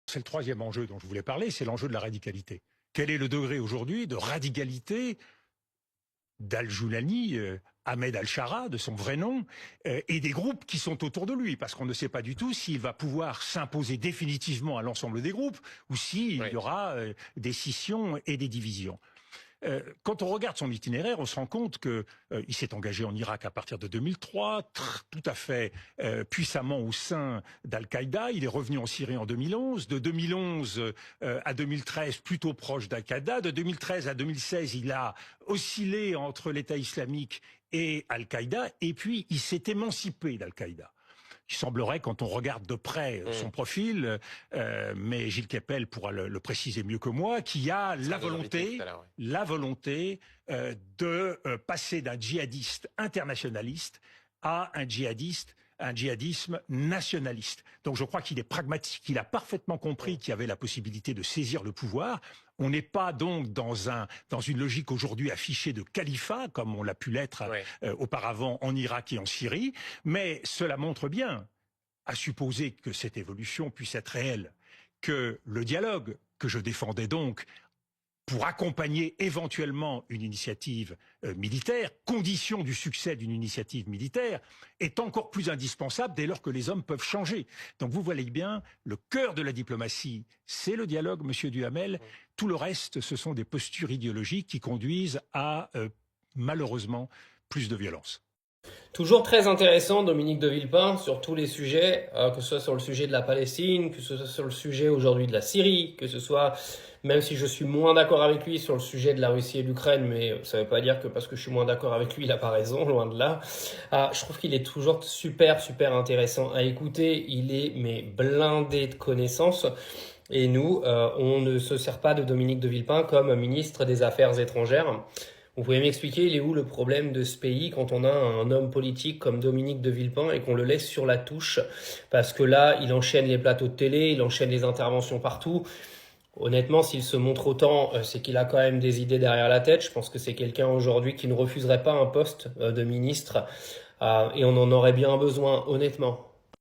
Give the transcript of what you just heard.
C'est le troisième enjeu dont je voulais parler, c'est l'enjeu de la radicalité. Quel est le degré aujourd'hui de radicalité d'Al-Joulani, Ahmed Al-Shara, de son vrai nom, et des groupes qui sont autour de lui, parce qu'on ne sait pas du tout s'il va pouvoir s'imposer définitivement à l'ensemble des groupes, ou s'il y aura des scissions et des divisions. Quand on regarde son itinéraire, on se rend compte que il s'est engagé en Irak à partir de 2003, tout à fait puissamment au sein d'Al-Qaïda. Il est revenu en Syrie en 2011. De 2011 à 2013, plutôt proche d'Al-Qaïda. De 2013 à 2016, il a oscillé entre l'État islamique et Al-Qaïda. Et puis, il s'est émancipé d'Al-Qaïda. Il semblerait, quand on regarde de près son profil, mais Gilles Kepel pourra le préciser mieux que moi, qu'il y a la volonté de passer d'un djihadiste internationaliste à un djihadisme nationaliste. Donc je crois qu'il est pragmatique, il a parfaitement compris qu'il y avait la possibilité de saisir le pouvoir. On n'est pas donc dans une logique aujourd'hui affichée de califat, comme on l'a pu l'être auparavant en Irak et en Syrie, mais cela montre bien, à supposer que cette évolution puisse être réelle, que le dialogue que je défendais donc pour accompagner éventuellement une initiative militaire, condition du succès d'une initiative militaire, est encore plus indispensable dès lors que les hommes peuvent changer. Donc vous voyez bien, le cœur de la diplomatie, c'est le dialogue, Monsieur Duhamel. Tout le reste, ce sont des postures idéologiques qui conduisent à, malheureusement, plus de violence. Toujours très intéressant, Dominique de Villepin, sur tous les sujets, que ce soit sur le sujet de la Palestine, que ce soit sur le sujet aujourd'hui de la Syrie, que ce soit, même si je suis moins d'accord avec lui sur le sujet de la Russie et l'Ukraine, mais ça veut pas dire que parce que je suis moins d'accord avec lui, il a pas raison, loin de là. Je trouve qu'il est toujours super intéressant à écouter. Il est, mais blindé de connaissances. Et nous, on ne se sert pas de Dominique de Villepin comme ministre des Affaires étrangères. Vous pouvez m'expliquer, il est où le problème de ce pays quand on a un homme politique comme Dominique de Villepin et qu'on le laisse sur la touche? Parce que là, il enchaîne les plateaux de télé, il enchaîne les interventions partout. Honnêtement, s'il se montre autant, c'est qu'il a quand même des idées derrière la tête. Je pense que c'est quelqu'un aujourd'hui qui ne refuserait pas un poste de ministre et on en aurait bien besoin, honnêtement.